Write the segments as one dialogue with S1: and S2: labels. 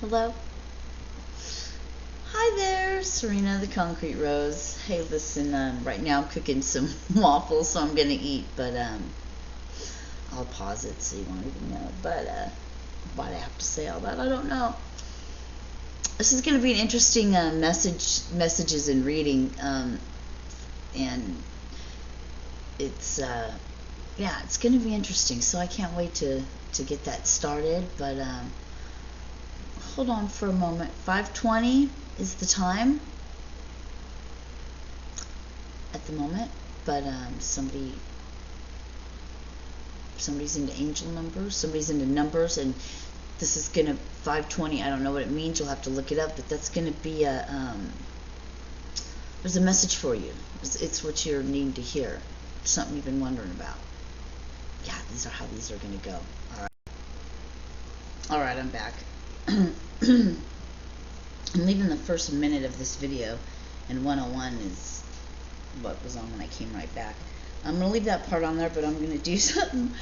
S1: Hello? Hi there, Serena the Concrete Rose. Hey, listen, right now I'm cooking some waffles, so I'm gonna eat, but I'll pause it so you won't even know. But why do I have to say all that? I don't know. This is gonna be an interesting messages and reading, and it's yeah, it's gonna be interesting. So I can't wait to get that started, but hold on for a moment. 5:20 is the time at the moment, but somebody's into angel numbers, somebody's into numbers, and this is gonna 5:20. I don't know what it means. You'll have to look it up, but that's gonna be a there's a message for you. It's what you're needing to hear, something you've been wondering about. Yeah, these are how these are gonna go. All right, I'm back. I'm leaving the first minute of this video, and 101 is what was on when I came right back. I'm going to leave that part on there, but I'm going to do something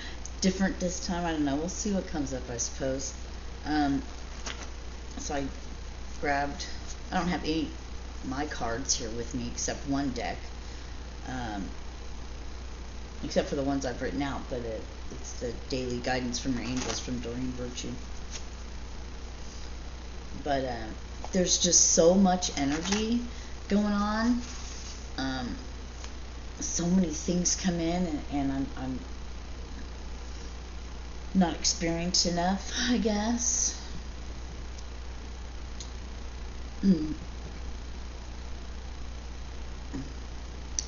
S1: different this time. I don't know. We'll see what comes up, I suppose. So I grabbed, I don't have any my cards here with me except one deck, except for the ones I've written out, but it's the daily guidance from your angels from Doreen Virtue. But there's just so much energy going on. So many things come in, and I'm not experienced enough, I guess.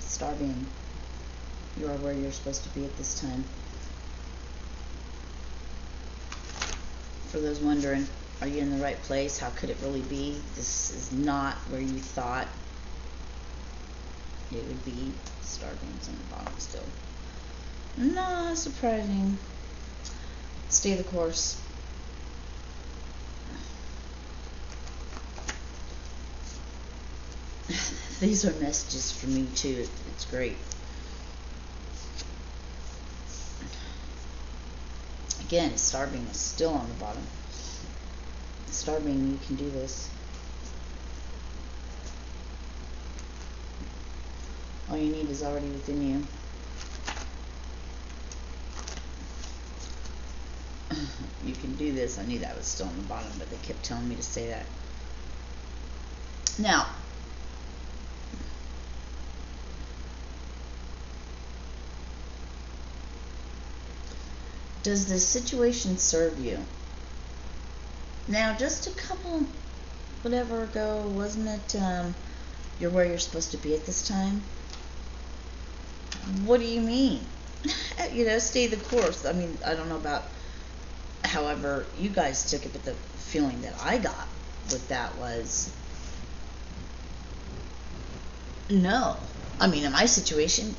S1: Star being, you are where you're supposed to be at this time. For those wondering, are you in the right place? How could it really be? This is not where you thought it would be. Star beams on the bottom still. Not surprising. Stay the course. These are messages for me too. It's great. Again, star beam is still on the bottom. Star beam, you can do this. All you need is already within you. You can do this. I knew that was still on the bottom, but they kept telling me to say that. Now, does this situation serve you? Now, just a couple, whatever ago, wasn't it, you're where you're supposed to be at this time? What do you mean? You know, stay the course. I mean, I don't know about however you guys took it, but the feeling that I got with that was, no. I mean, in my situation,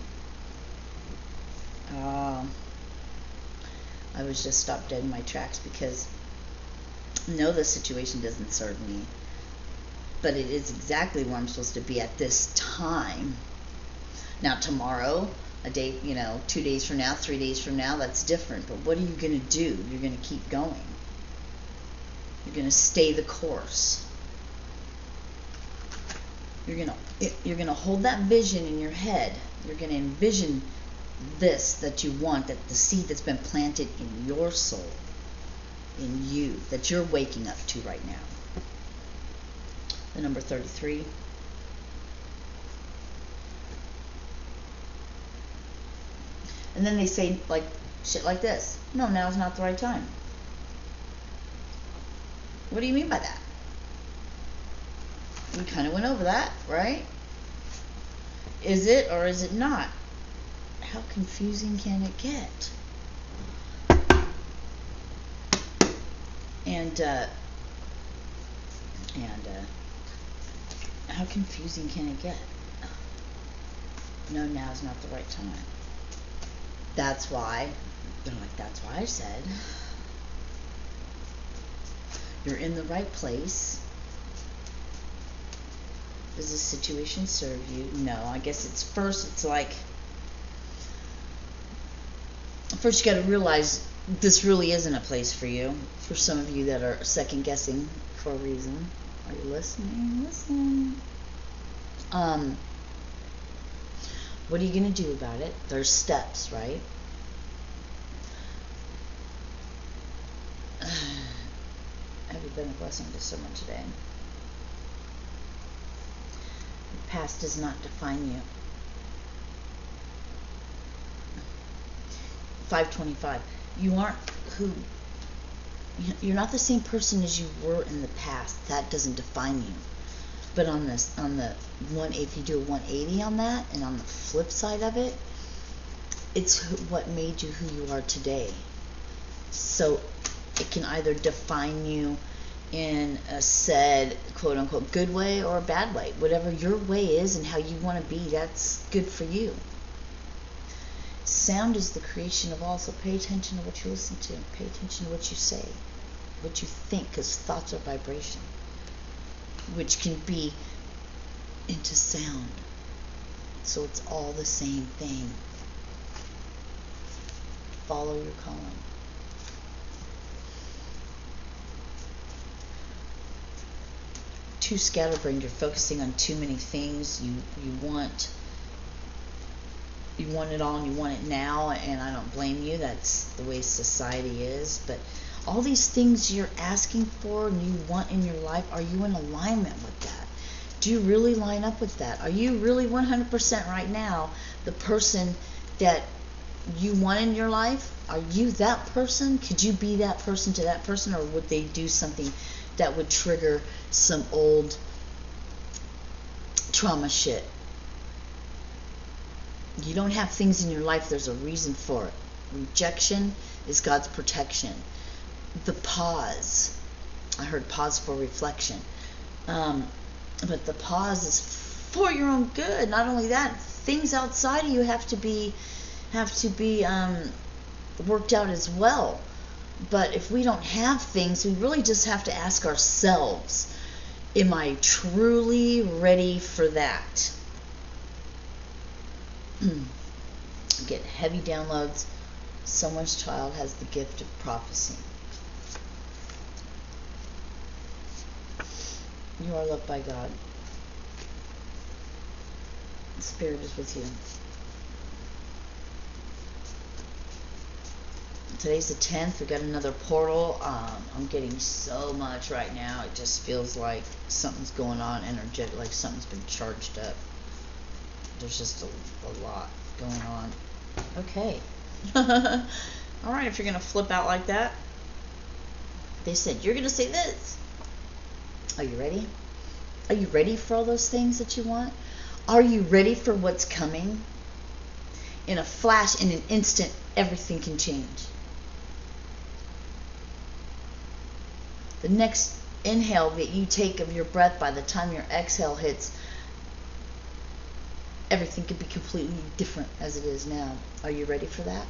S1: I was just stopped dead in my tracks because, no, the situation doesn't serve me, but it is exactly where I'm supposed to be at this time. Now, tomorrow, a day, 2 days from now, 3 days from now, that's different. But what are you going to do? You're going to keep going. You're going to stay the course. You're going to hold that vision in your head. You're going to envision this that you want, that the seed that's been planted in your soul, in you, that you're waking up to right now. The number 33. And then they say like shit like this. No, now's not the right time. What do you mean by that? We kind of went over that, right? Is it or is it not? How confusing can it get? And how confusing can it get? No, now's not the right time. That's why, they're like, that's why I said, you're in the right place. Does this situation serve you? No, I guess it's like, first you got to realize this really isn't a place for you. For some of you that are second guessing, for a reason. Are you listening? Listen. What are you going to do about it? There's steps, right? Have you been a blessing to someone today? The past does not define you. 525. You aren't who. You're not the same person as you were in the past. That doesn't define you. But on the one, if you do a 180 on that, and on the flip side of it, it's what made you who you are today. So it can either define you in a said quote unquote good way or a bad way. Whatever your way is and how you want to be, that's good for you. Sound is the creation of all, so pay attention to what you listen to. Pay attention to what you say, what you think, because thoughts are vibration, which can be into sound. So it's all the same thing. Follow your calling. Too scatterbrained. You're focusing on too many things. You want it all and you want it now, and I don't blame you. That's the way society is. But all these things you're asking for and you want in your life, are you in alignment with that? Do you really line up with that? Are you really 100% right now the person that you want in your life? Are you that person? Could you be that person to that person, or would they do something that would trigger some old trauma shit? You don't have things in your life, there's a reason for it. Rejection is God's protection. The pause. I heard pause for reflection. But the pause is for your own good. Not only that, things outside of you have to be worked out as well. But if we don't have things, we really just have to ask ourselves, am I truly ready for that? Get heavy downloads. Someone's child has the gift of prophecy. You are loved by God. The Spirit is with you. Today's the 10th. We got another portal. I'm getting so much right now. It just feels like something's going on energetic, like something's been charged up. There's just a lot going on. Okay. Alright, if you're going to flip out like that, they said, you're going to say this. Are you ready? Are you ready for all those things that you want? Are you ready for what's coming? In a flash, in an instant, everything can change. The next inhale that you take of your breath, by the time your exhale hits, everything could be completely different as it is now. Are you ready for that?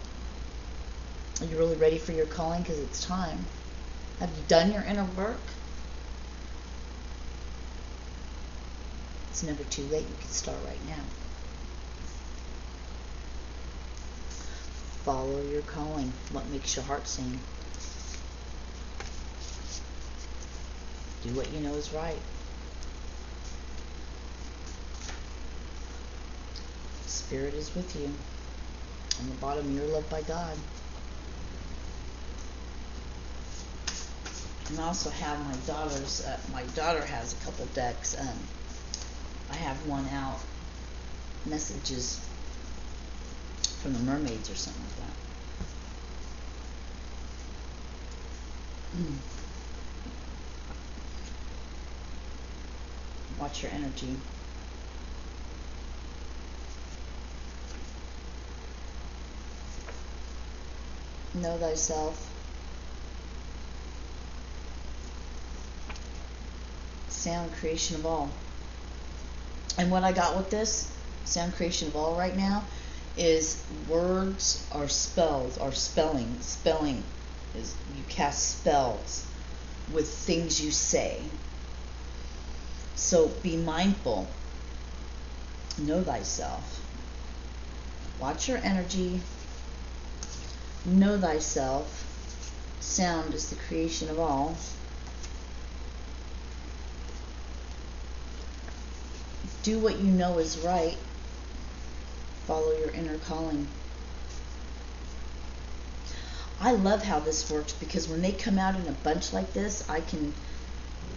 S1: Are you really ready for your calling? Because it's time. Have you done your inner work? It's never too late. You can start right now. Follow your calling. What makes your heart sing? Do what you know is right. Spirit is with you. On the bottom, you're loved by God. And I also have my daughter's, my daughter has a couple decks. I have one out, messages from the mermaids or something like that. Watch your energy. Know thyself. Sound, creation of all. And what I got with this sound, creation of all right now is words are spells, or spelling. Spelling is you cast spells with things you say. So be mindful. Know thyself. Watch your energy. Know thyself. Sound is the creation of all. Do what you know is right. Follow your inner calling. I love how this works because when they come out in a bunch like this, I can,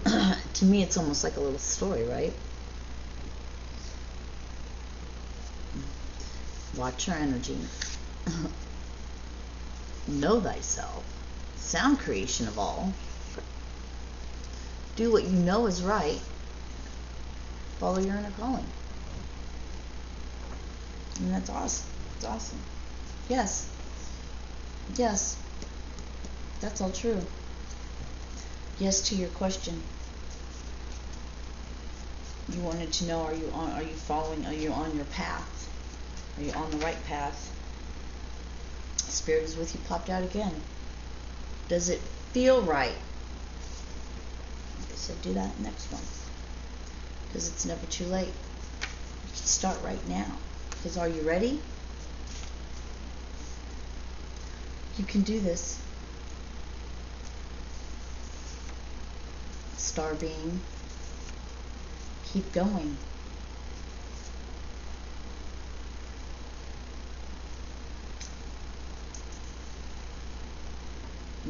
S1: to me it's almost like a little story, right? Watch your energy. Know thyself. Sound creation of all. Do what you know is right. Follow your inner calling. And that's awesome. It's awesome. Yes. Yes. That's all true. Yes to your question. You wanted to know, are you on your path? Are you on the right path? Spirit is with you, popped out again. Does it feel right? Like I said, do that next one. Because it's never too late. You can start right now. Because are you ready? You can do this. Star being. Keep going.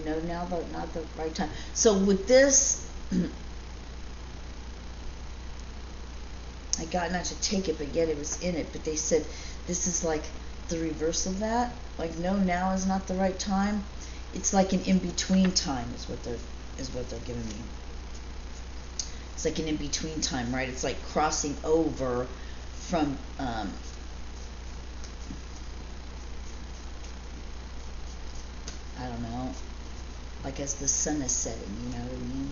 S1: No, now not the right time. So with this, I got not to take it, but yet it was in it. But they said this is like the reverse of that. Like, no, now is not the right time. It's like an in-between time is what they're giving me. It's like an in-between time, right? It's like crossing over from I don't know, like as the sun is setting, you know what I mean?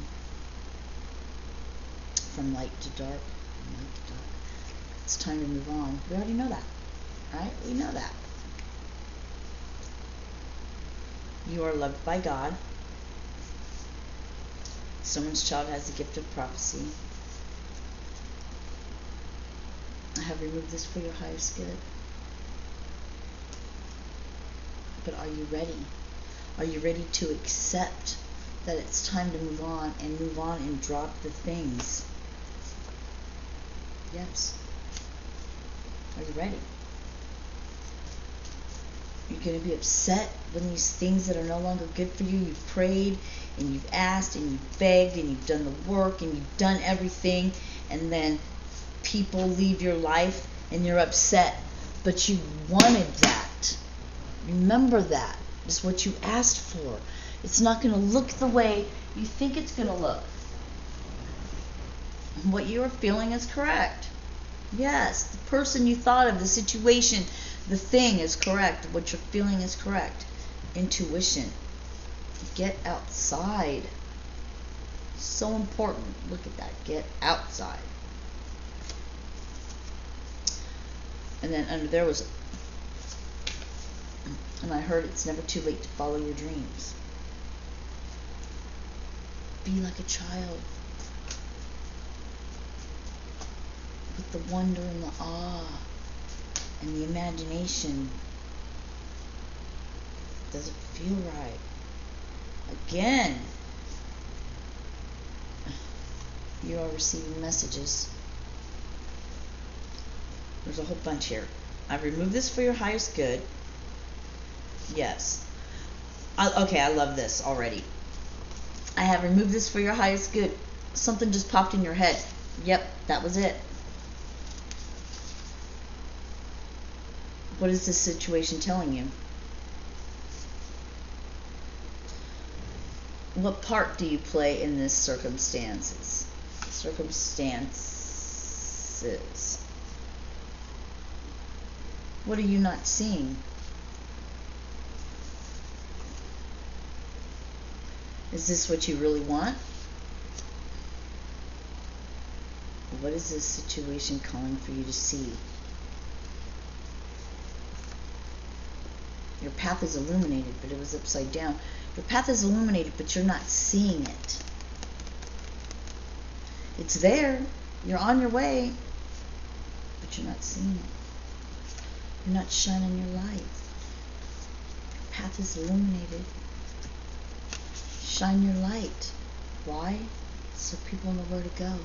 S1: From light to dark, from light to dark. It's time to move on. We already know that, right? We know that. You are loved by God. Someone's child has the gift of prophecy. I have removed this for your highest good. But are you ready? Are you ready to accept that it's time to move on and drop the things? Yes. Are you ready? You're going to be upset when these things that are no longer good for you, you've prayed and you've asked and you've begged and you've done the work and you've done everything, and then people leave your life and you're upset, but you wanted that. Remember that. It's what you asked for. It's not going to look the way you think it's going to look. What you are feeling is correct. Yes, the person you thought of, the situation, the thing is correct. What you're feeling is correct. Intuition. Get outside. So important. Look at that. Get outside. And then under there was, and I heard it's never too late to follow your dreams. Be like a child. With the wonder and the awe and the imagination. Does it feel right? Again, you are receiving messages. There's a whole bunch here. I've removed this for your highest good. Yes. Okay, I love this already. I have removed this for your highest good. Something just popped in your head. Yep, that was it. What is this situation telling you? What part do you play in this circumstances? What are you not seeing? Is this what you really want? What is this situation calling for you to see? Your path is illuminated, but it was upside down. Your path is illuminated, but you're not seeing it. It's there. You're on your way, but you're not seeing it. You're not shining your light. Your path is illuminated. Shine your light. Why? So people know where to go.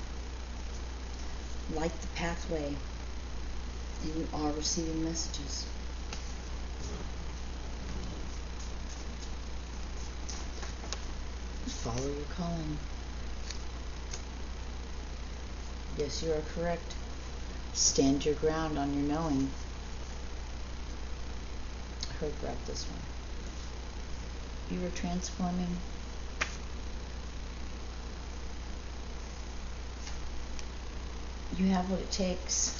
S1: Light the pathway, and you are receiving messages. Follow your calling. Yes, you are correct. Stand your ground on your knowing. I heard grab this one. You are transforming. You have what it takes.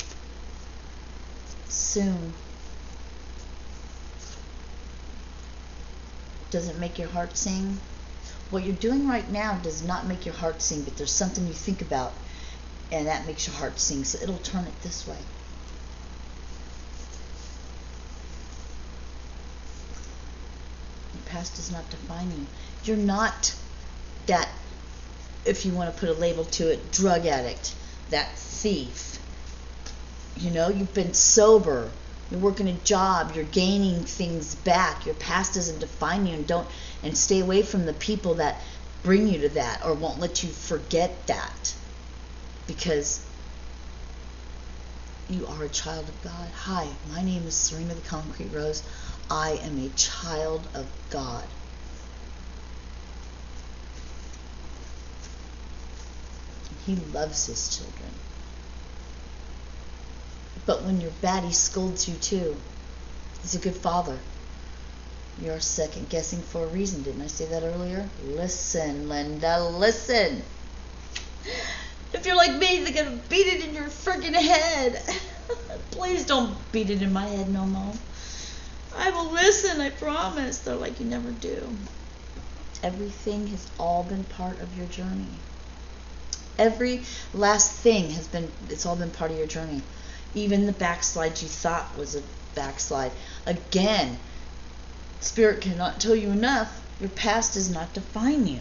S1: Soon. Does it make your heart sing? What you're doing right now does not make your heart sing, but there's something you think about, and that makes your heart sing, so it'll turn it this way. Your past does not define you. You're not that, if you want to put a label to it, drug addict, that thief. You know, you've been sober. You're working a job. You're gaining things back. Your past doesn't define you, and stay away from the people that bring you to that or won't let you forget that, because you are a child of God. Hi, my name is Serena the Concrete Rose. I am a child of God. He loves his children. But when you're bad, he scolds you too. He's a good father. You're second guessing for a reason. Didn't I say that earlier? Listen, Linda, listen. If you're like me, they're gonna beat it in your freaking head. Please don't beat it in my head no more. I will listen, I promise. They're like, you never do. Everything has all been part of your journey. Every last thing it's all been part of your journey. Even the backslide you thought was a backslide. Again, Spirit cannot tell you enough. Your past does not define you.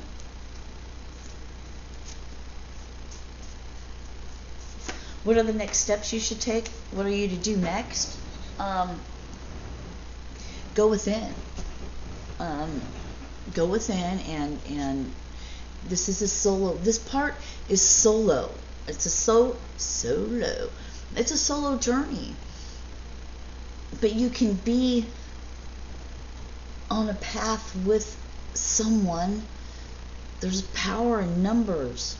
S1: What are the next steps you should take? What are you to do next? Go within. Go within, and this is a solo. This part is solo. It's a solo. It's a solo journey. But you can be on a path with someone. There's power in numbers.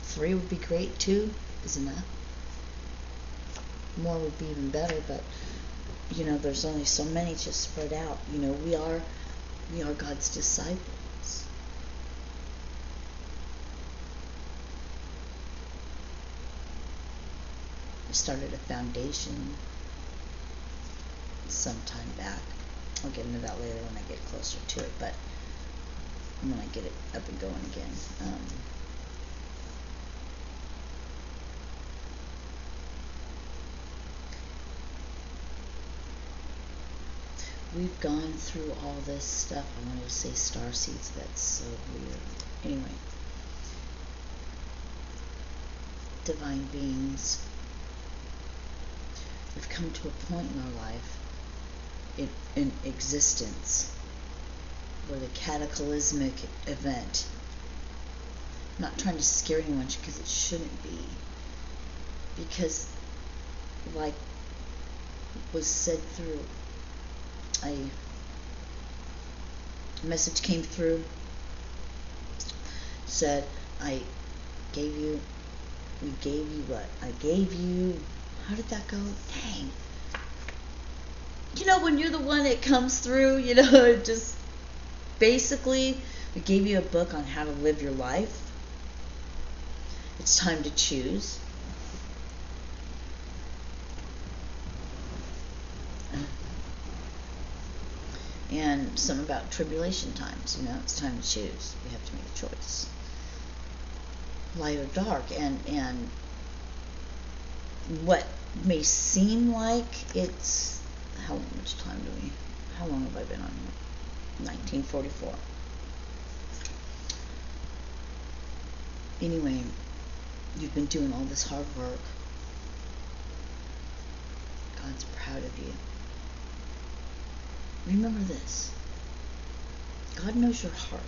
S1: 3 would be great. 2 is enough. More would be even better, but you know, there's only so many to spread out. You know, we are God's disciples. We started a foundation some time back. I'll get into that later when I get closer to it, but when I get it up and going again. We've gone through all this stuff. I wanted to say star seeds. That's so weird. Anyway. Divine beings. We've come to a point in our life, in existence, where the cataclysmic event, I'm not trying to scare anyone because it shouldn't be, because like was said through a message came through, said, we gave you what? I gave you, how did that go? Dang. You know, when you're the one that comes through, you know, just basically, we gave you a book on how to live your life. It's time to choose. And some about tribulation times, you know, it's time to choose. We have to make a choice. Light or dark, and what may seem like it's, how long have I been on here? 1944. Anyway, you've been doing all this hard work. God's proud of you. Remember this. God knows your heart.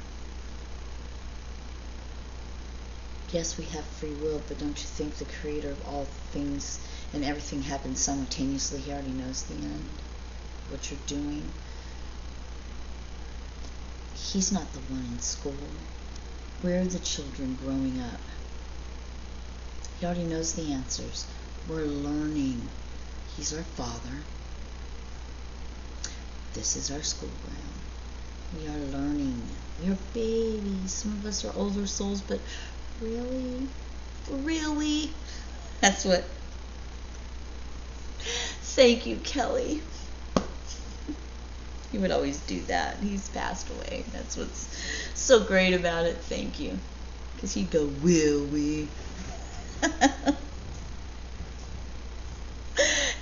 S1: Yes, we have free will, but don't you think the creator of all things and everything happens simultaneously? He already knows the end, what you're doing. He's not the one in school. We're the children growing up. He already knows the answers. We're learning. He's our father. This is our school ground. We are learning. We are babies. Some of us are older souls, but really? Really? That's what. Thank you, Kelly. He would always do that. He's passed away. That's what's so great about it. Thank you. Because he'd go, will we?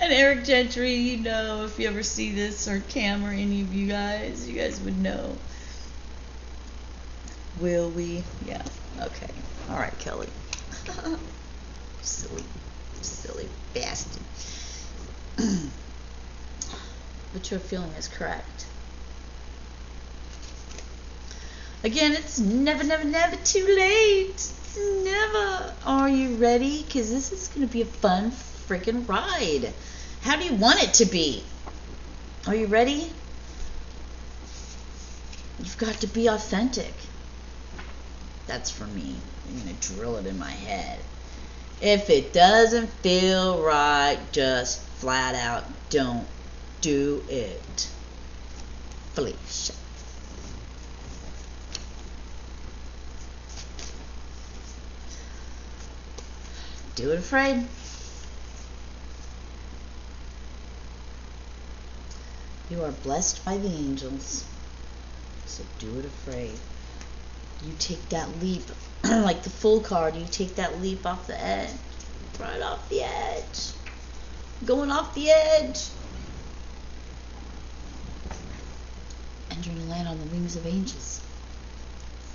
S1: And Eric Gentry, you know, if you ever see this, or Cam, or any of you guys would know. Will we? Yeah. Okay. All right, Kelly. Silly bastard. What you're feeling is correct. Again, it's never too late. It's never. Are you ready? Because this is going to be a fun freaking ride. How do you want it to be? Are you ready? You've got to be authentic. That's for me. I'm going to drill it in my head. If it doesn't feel right, just flat out don't do it. Felicia. Do it afraid. You are blessed by the angels. So do it afraid. You take that leap, like the Fool card, you take that leap off the edge. Right off the edge. Going off the edge. And you're going to land on the wings of angels.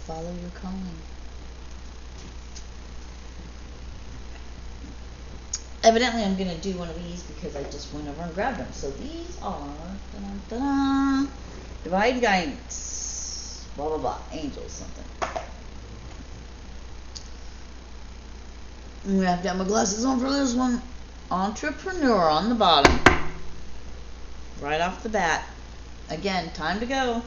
S1: Follow your calling. Evidently, I'm going to do one of these because I just went over and grabbed them. So these are divine guidance, blah, blah, blah, angels, something. I'm going to have to have my glasses on for this one. Entrepreneur on the bottom. Right off the bat. Again, time to go.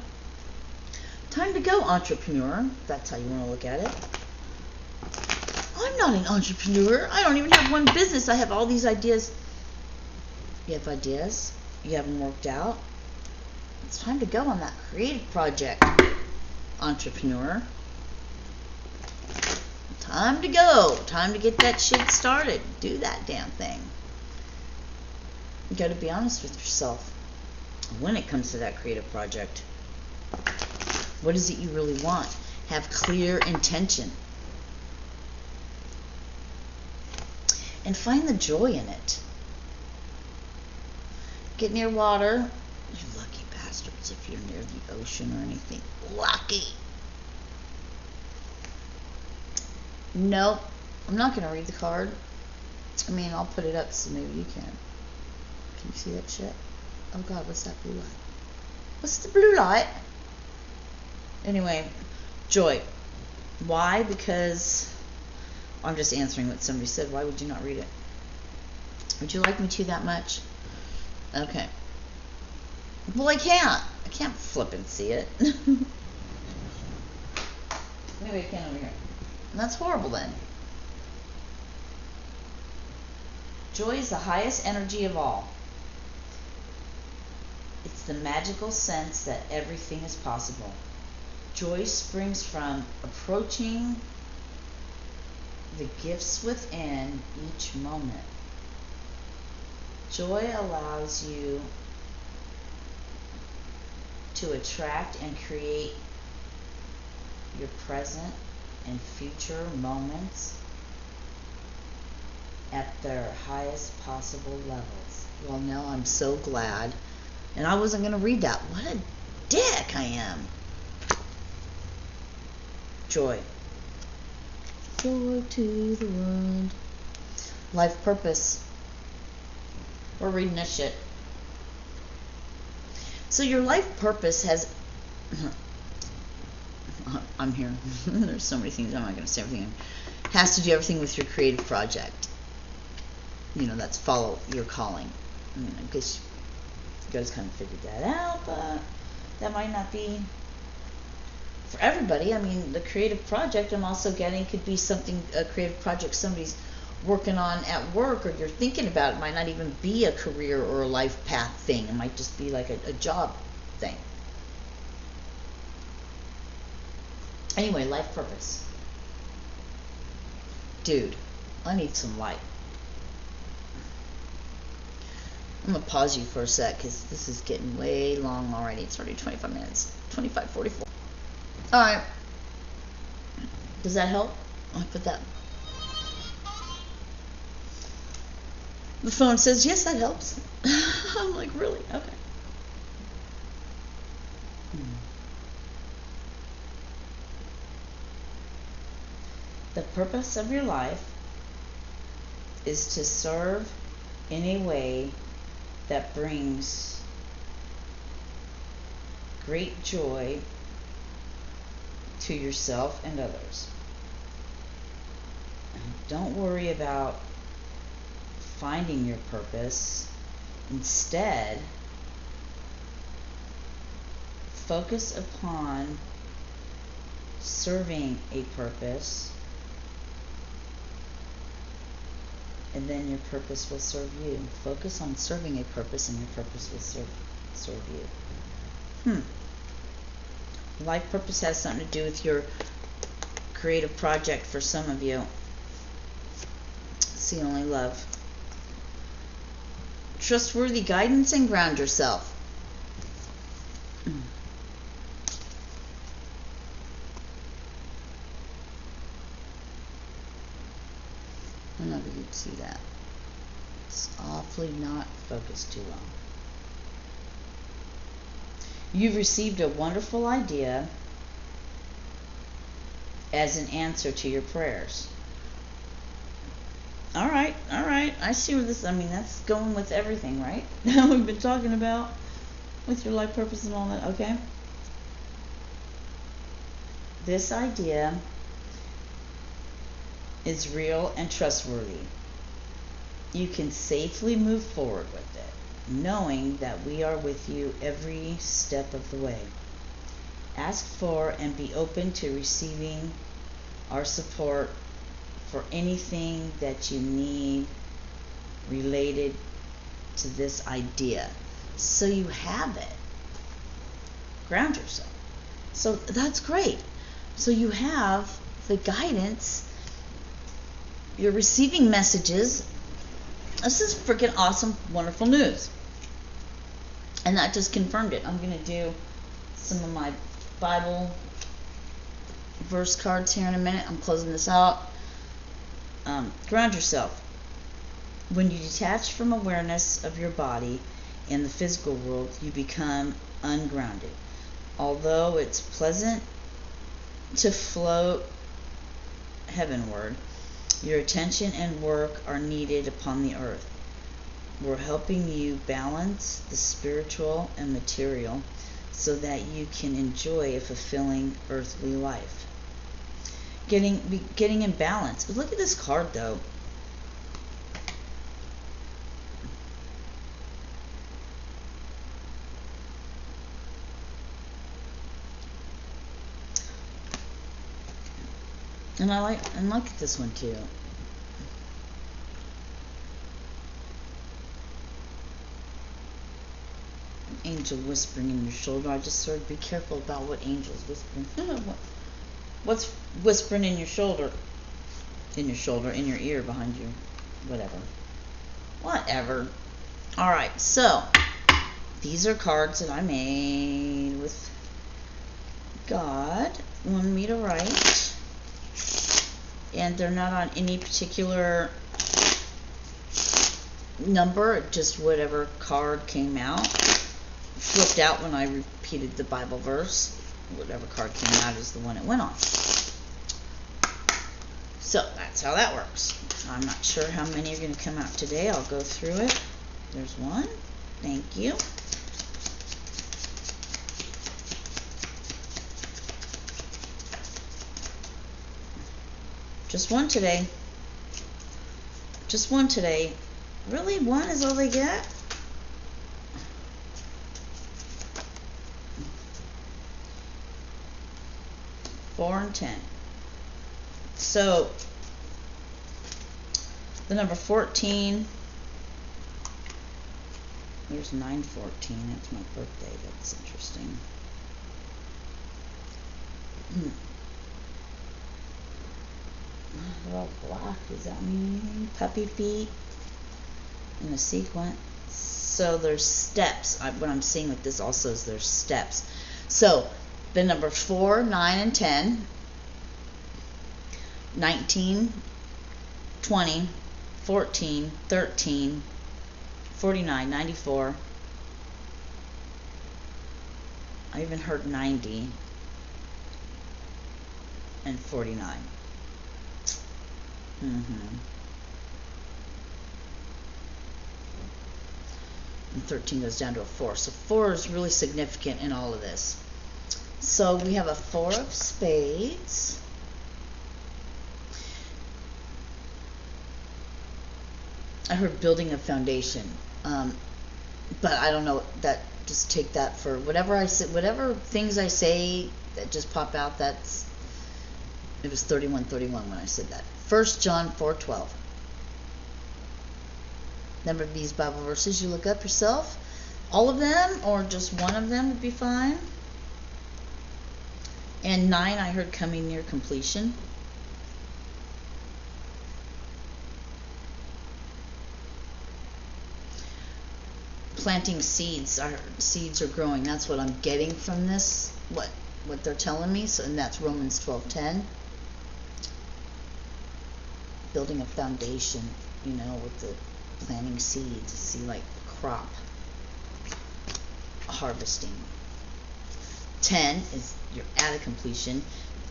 S1: Time to go, entrepreneur. That's how you want to look at it. I'm not an entrepreneur. I don't even have one business. I have all these ideas. You have ideas. You have them worked out. It's time to go on that creative project, entrepreneur. Time to go. Time to get that shit started. Do that damn thing. You got to be honest with yourself when it comes to that creative project. What is it you really want? Have clear intention. And find the joy in it. Get near water. You lucky bastards if you're near the ocean or anything. Lucky. Nope. I'm not going to read the card. I mean, I'll put it up so maybe you can. Can you see that shit? Oh God, what's that blue light? What's the blue light? Anyway, joy. Why? Because I'm just answering what somebody said. Why would you not read it? Would you like me to that much? Okay. Well, I can't. I can't flip and see it. Maybe I can over here. And that's horrible then. Joy is the highest energy of all. It's the magical sense that everything is possible. Joy springs from approaching the gifts within each moment. Joy allows you to attract and create your present and future moments at their highest possible levels. Well, now I'm so glad. And I wasn't going to read that. What a dick I am. Joy. Joy to the world. Life purpose. We're reading this shit. So your life purpose has... I'm here. There's so many things. I'm not going to say everything. has to do everything with your creative project. You know, that's follow your calling. I guess you guys kind of figured that out, but that might not be for everybody. I mean, the creative project I'm also getting could be something, a creative project somebody's working on at work, or you're thinking about. It might not even be a career or a life path thing. It might just be like a job thing. Anyway, life purpose. Dude, I need some light. I'm going to pause you for a sec because this is getting way long already. It's already 25 minutes. 25:44. Alright. Does that help? I'll put that. The phone says, yes, that helps. I'm like, really? Okay. The purpose of your life is to serve in a way that brings great joy to yourself and others. And don't worry about finding your purpose. Instead, focus upon serving a purpose, and then your purpose will serve you. Focus on serving a purpose, and your purpose will serve you. Life purpose has something to do with your creative project for some of you. See only love. Trustworthy guidance and ground yourself. I don't know if you can see that. It's awfully not focused too well. You've received a wonderful idea as an answer to your prayers. All right. I see where this, I mean, that's going with everything, right? We've been talking about with your life purpose and all that, okay? This idea is real and trustworthy. You can safely move forward with it, knowing that we are with you every step of the way. Ask for and be open to receiving our support for anything that you need related to this idea. So you have it. Ground yourself. So that's great. So you have the guidance. You're receiving messages. This is freaking awesome, wonderful news. And that just confirmed it. I'm going to do some of my Bible verse cards here in a minute. I'm closing this out. Ground yourself. When you detach from awareness of your body in the physical world, you become ungrounded. Although it's pleasant to float heavenward, your attention and work are needed upon the earth. We're helping you balance the spiritual and material so that you can enjoy a fulfilling earthly life. Getting in balance. Look at this card, though. And I like this one too. Angel whispering in your shoulder. I just heard, be careful about what angel's whispering. What's whispering in your shoulder? In your ear, behind you. Whatever. Alright, so these are cards that I made with God wanted me to write. And they're not on any particular number, just whatever card came out. Flipped out when I repeated the Bible verse. Whatever card came out is the one it went on. So that's how that works. I'm not sure how many are going to come out today. I'll go through it. There's one. Thank you. Just one today. Just one today. Really? One is all they get? Four and 10. So, the number 14. There's 914. That's my birthday. That's interesting. They're all black. Does that mean puppy feet in a sequence? So there's steps. What I'm seeing with this also is there's steps. So the number 4, 9, and 10, 19, 20, 14, 13, 49, 94. I even heard 90 and 49. And 13 goes down to a 4. So 4 is really significant in all of this. So we have a 4 of spades. I heard building a foundation. But I don't know, that just take that for whatever I say, whatever things I say that just pop out. That's, it was 31:31 when I said that. 1 John 4:12. Number of these Bible verses you look up yourself. All of them or just one of them would be fine. And 9 I heard coming near completion. Planting seeds. Seeds are growing. That's what I'm getting from this. What they're telling me. So, and that's Romans 12:10. Building a foundation, you know, with the planting seeds. See, like crop harvesting. 10 is you're at a completion.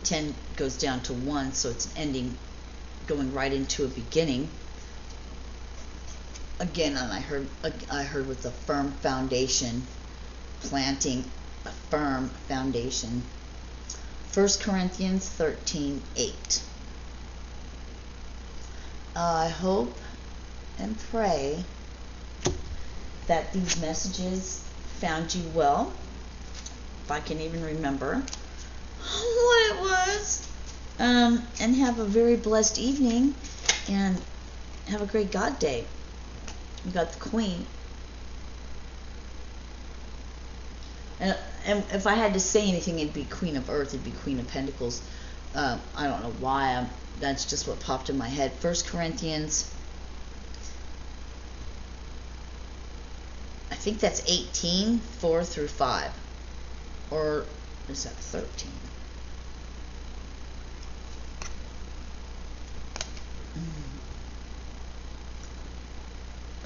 S1: 10 goes down to 1, so it's ending, going right into a beginning. Again, and I heard with a firm foundation, planting a firm foundation. 1 Corinthians 13:8. I hope and pray that these messages found you well, if I can even remember what it was, and have a very blessed evening, and have a great God day. We got the Queen, and if I had to say anything, it'd be Queen of Earth, it'd be Queen of Pentacles. I don't know why, that's just what popped in my head. 1 Corinthians, I think that's 18, 4 through 5. Or is that 13?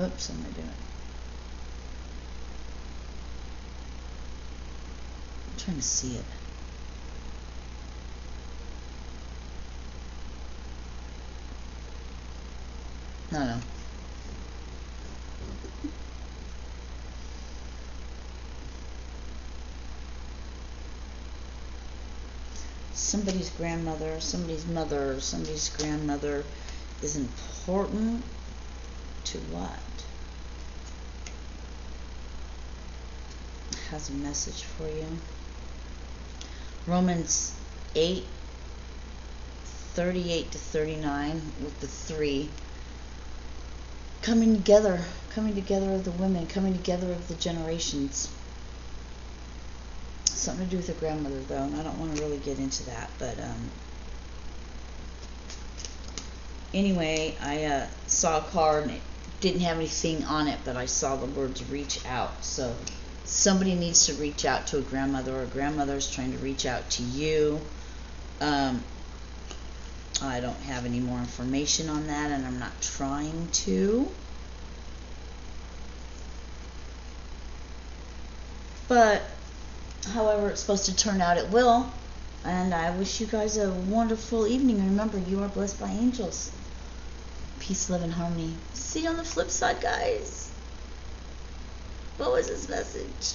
S1: Oops, what am I doing? I'm trying to see it. No. Somebody's grandmother, somebody's mother, somebody's grandmother is important to what? Has a message for you. Romans 8:38-39 with the 3. Coming together of the women, coming together of the generations. Something to do with the grandmother, though, and I don't want to really get into that, but anyway, I saw a card, and it didn't have anything on it, but I saw the words reach out. So somebody needs to reach out to a grandmother, or a grandmother's trying to reach out to you. I don't have any more information on that, and I'm not trying to. But however it's supposed to turn out, it will. And I wish you guys a wonderful evening. And remember, you are blessed by angels. Peace, love, and harmony. See you on the flip side, guys. What was this message?